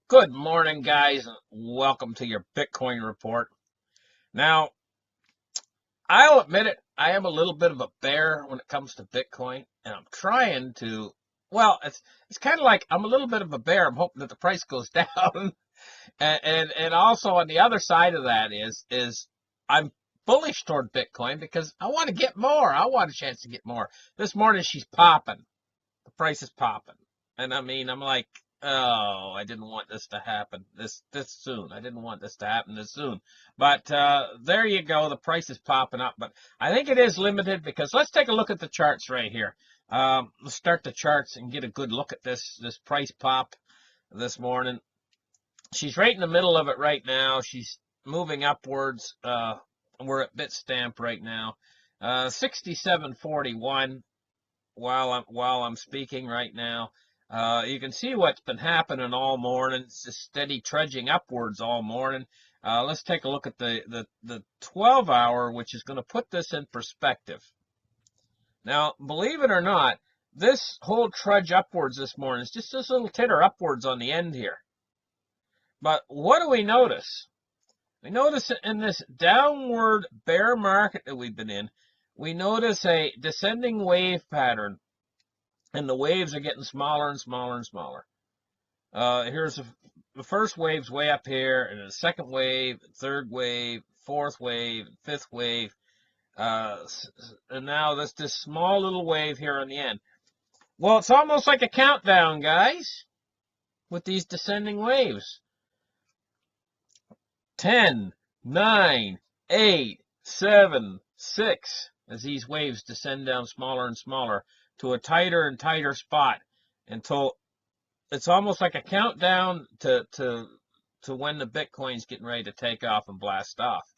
Good morning, guys. Welcome to your Bitcoin report. Now, I'll admit it, I am a little bit of a bear when it comes to Bitcoin, and I'm trying to, well, it's kind of like I'm a little bit of a bear. I'm hoping that the price goes down. And also on the other side of that is I'm bullish toward Bitcoin because I want to get more. I want a chance to get more. This morning she's popping. The price is popping. And I mean, I'm like, oh, I didn't want this to happen this soon. I didn't want this to happen this soon. But there you go. The price is popping up. But I think it is limited because let's take a look at the charts right here. Let's start the charts and get a good look at this price pop this morning. She's right in the middle of it right now. She's moving upwards. We're at Bitstamp right now. 67.41 while I'm speaking right now. You can see what's been happening all morning. It's just steady trudging upwards all morning. Let's take a look at the 12-hour, which is going to put this in perspective. Now, believe it or not, this whole trudge upwards this morning is just this little titter upwards on the end here. But what do we notice? We notice in this downward bear market that we've been in, we notice a descending wave pattern, and the waves are getting smaller and smaller and smaller. Here's the first wave's way up here, and the second wave, third wave, fourth wave, fifth wave, and now this small little wave here on the end. Well, it's almost like a countdown, guys, with these descending waves. 10, 9, 8, 7, 6, as these waves descend down smaller and smaller to a tighter and tighter spot until it's almost like a countdown to when the Bitcoin's getting ready to take off and blast off.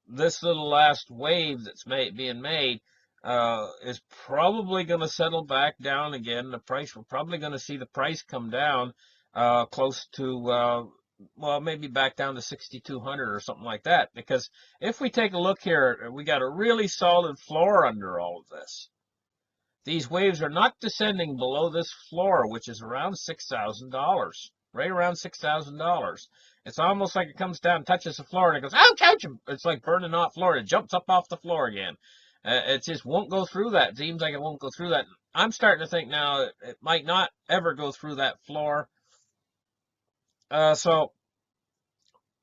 This little last wave that's being made is probably going to settle back down again. The price, we're probably going to see the price come down close to well, maybe back down to 6,200 or something like that. Because if we take a look here, we got a really solid floor under all of this. These waves are not descending below this floor, which is around $6,000, right around $6,000. It's almost like it comes down, touches the floor, and it goes, ouch, ouch. It's like burning hot floor. It jumps up off the floor again. It just won't go through that. It seems like it won't go through that. I'm starting to think now it might not ever go through that floor. So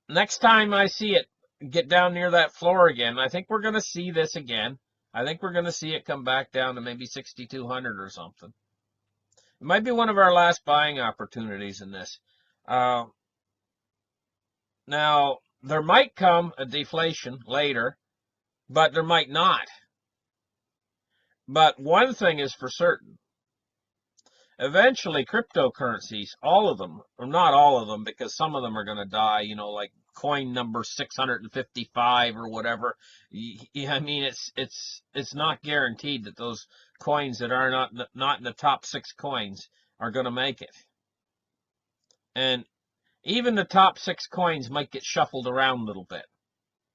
next time I see it get down near that floor again, I think we're going to see this again. I think we're going to see it come back down to maybe 6,200 or something. It might be one of our last buying opportunities in this. Now, there might come a deflation later, but there might not. But one thing is for certain. Eventually, cryptocurrencies, all of them, or not all of them, because some of them are going to die, you know, like coin number 655 or whatever. I mean, it's not guaranteed that those coins that are not in the top 6 coins are going to make it. And even the top 6 coins might get shuffled around a little bit,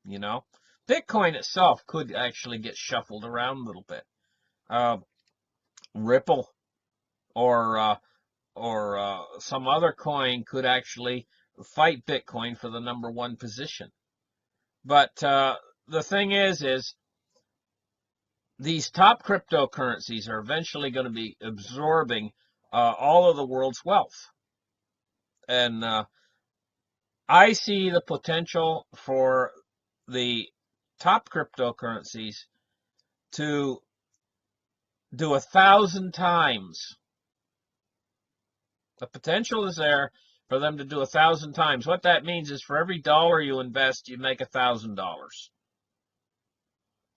you know. Bitcoin itself could actually get shuffled around a little bit. Ripple or some other coin could actually fight Bitcoin for the number 1 position. But the thing is these top cryptocurrencies are eventually going to be absorbing all of the world's wealth. And I see the potential for the top cryptocurrencies to do 1,000 times. The potential is there for them to do 1,000 times. What that means is for every dollar you invest, you make $1,000.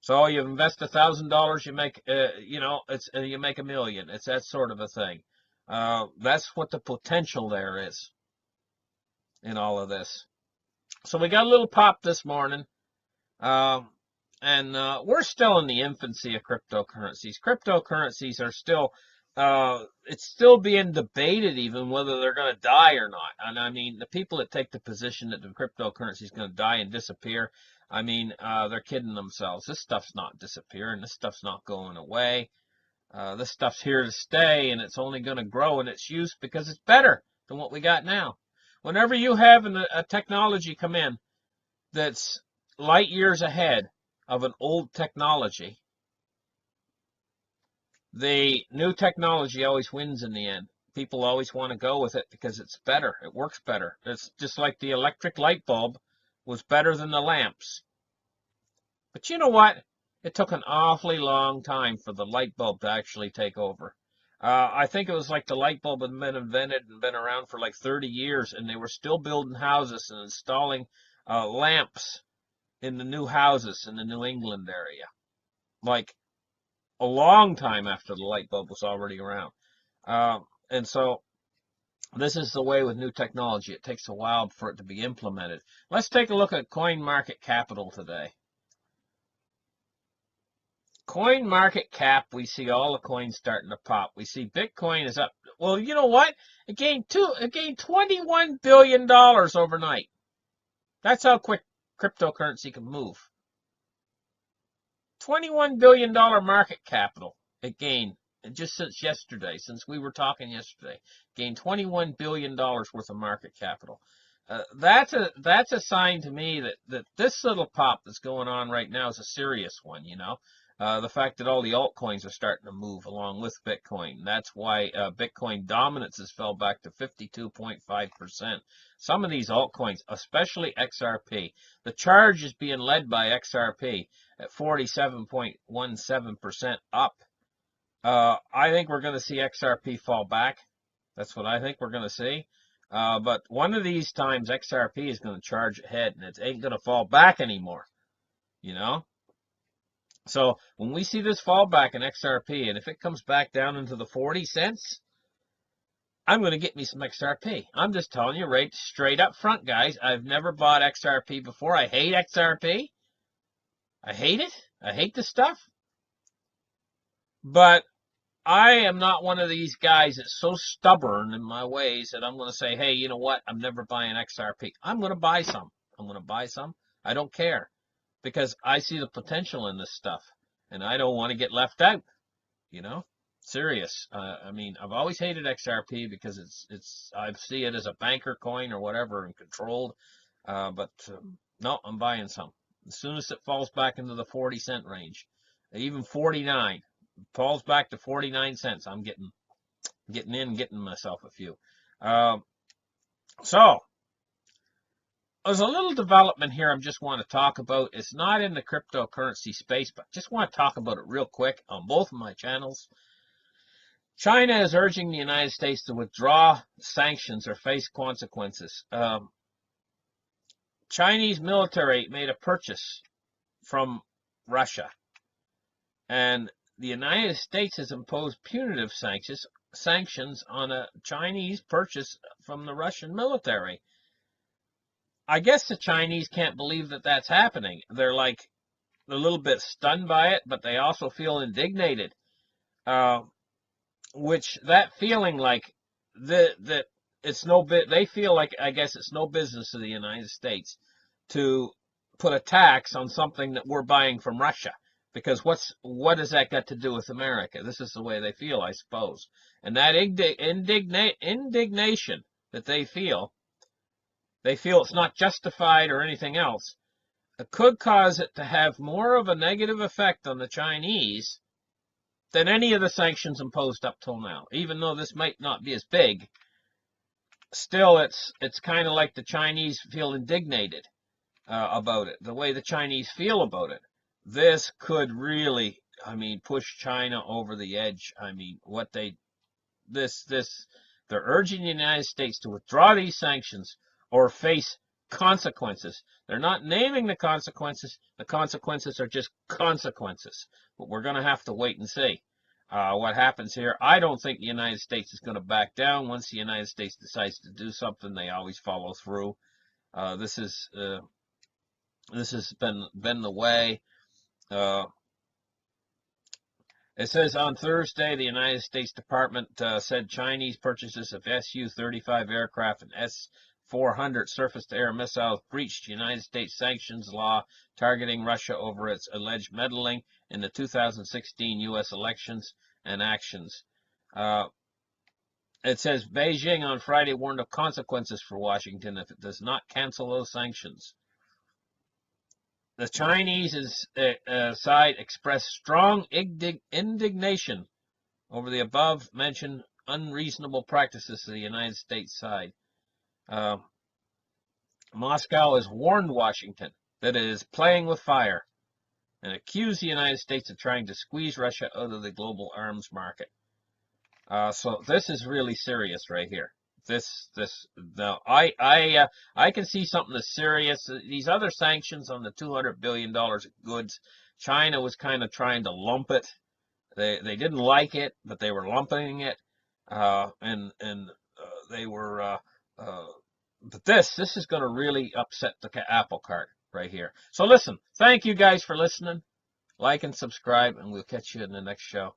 So you invest $1,000, you make, you make $1 million. It's that sort of a thing. That's what the potential there is in all of this. So we got a little pop this morning, and we're still in the infancy of cryptocurrencies. Cryptocurrencies are still, it's still being debated even whether they're going to die or not. And I mean, the people that take the position that the cryptocurrency is going to die and disappear, I mean, they're kidding themselves. This stuff's not disappearing. This stuff's not going away. This stuff's here to stay, and it's only going to grow in its use because it's better. than what we got now. Whenever you have a technology come in that's light years ahead of an old technology, the new technology always wins in the end. People always want to go with it because it's better. It works better. It's just like the electric light bulb was better than the lamps. But you know what? It took an awfully long time for the light bulb to actually take over. I think it was like the light bulb had been invented and been around for like 30 years, and they were still building houses and installing lamps in the new houses in the New England area. Like a long time after the light bulb was already around. And so this is the way with new technology. It takes a while for it to be implemented. Let's take a look at coin market capital today. Coin market cap, we see all the coins starting to pop. We see Bitcoin is up. Well, you know what? It gained $21 billion overnight. That's how quick cryptocurrency can move. $21 billion market capital it gained just since yesterday, since we were talking yesterday. Gained $21 billion worth of market capital. That's a sign to me that this little pop that's going on right now is a serious one, you know. The fact that all the altcoins are starting to move along with Bitcoin. That's why Bitcoin dominance has fell back to 52.5%. Some of these altcoins, especially XRP, the charge is being led by XRP at 47.17% up. I think we're going to see XRP fall back. That's what I think we're going to see. But one of these times, XRP is going to charge ahead, and it ain't going to fall back anymore, you know? So when we see this fall back in XRP, and if it comes back down into the 40 cents, I'm going to get me some XRP. I'm just telling you right straight up front, guys. I've never bought XRP before. I hate XRP. I hate it. I hate the stuff. But I am not one of these guys that's so stubborn in my ways that I'm going to say, hey, you know what? I'm never buying XRP. I'm going to buy some. I'm going to buy some. I don't care. Because I see the potential in this stuff, and I don't want to get left out, you know? Serious. I mean, I've always hated XRP because I see it as a banker coin or whatever and controlled, but no, I'm buying some. As soon as it falls back into the 40-cent range, even 49, falls back to 49 cents, I'm getting myself a few. So, there's a little development here I just want to talk about. It's not in the cryptocurrency space, but just want to talk about it real quick on both of my channels. China is urging the United States to withdraw sanctions or face consequences. Chinese military made a purchase from Russia, and the United States has imposed punitive sanctions on a Chinese purchase from the Russian military. I guess the Chinese can't believe that that's happening. They're like a little bit stunned by it, but they also feel indignated. Which that feeling like that it's they feel like, I guess it's no business of the United States to put a tax on something that we're buying from Russia. Because what has that got to do with America? This is the way they feel, I suppose. And that indignation that they feel it's not justified or anything else. It could cause it to have more of a negative effect on the Chinese than any of the sanctions imposed up till now. Even though this might not be as big, still it's kind of like the Chinese feel indignated about it. The way the Chinese feel about it. This could really, I mean, push China over the edge. I mean, they're urging the United States to withdraw these sanctions or face consequences. They're not naming the consequences. The consequences are just consequences. But we're going to have to wait and see what happens here. I don't think the United States is going to back down. Once the United States decides to do something, they always follow through. This has been the way. It says on Thursday, the United States Department said Chinese purchases of Su-35 aircraft and S-400 surface-to-air missiles breached United States sanctions law targeting Russia over its alleged meddling in the 2016 U.S. elections and actions. It says Beijing on Friday warned of consequences for Washington if it does not cancel those sanctions. The Chinese side expressed strong indignation over the above-mentioned unreasonable practices of the United States side. Moscow has warned Washington that it is playing with fire and accused the United States of trying to squeeze Russia out of the global arms market. So this is really serious right here. I can see something that's serious. These other sanctions on the $200 billion of goods, China was kind of trying to lump it. They didn't like it, but they were lumping it, and they were. But this is going to really upset the apple cart right here. So listen, thank you guys for listening. Like and subscribe, and we'll catch you in the next show.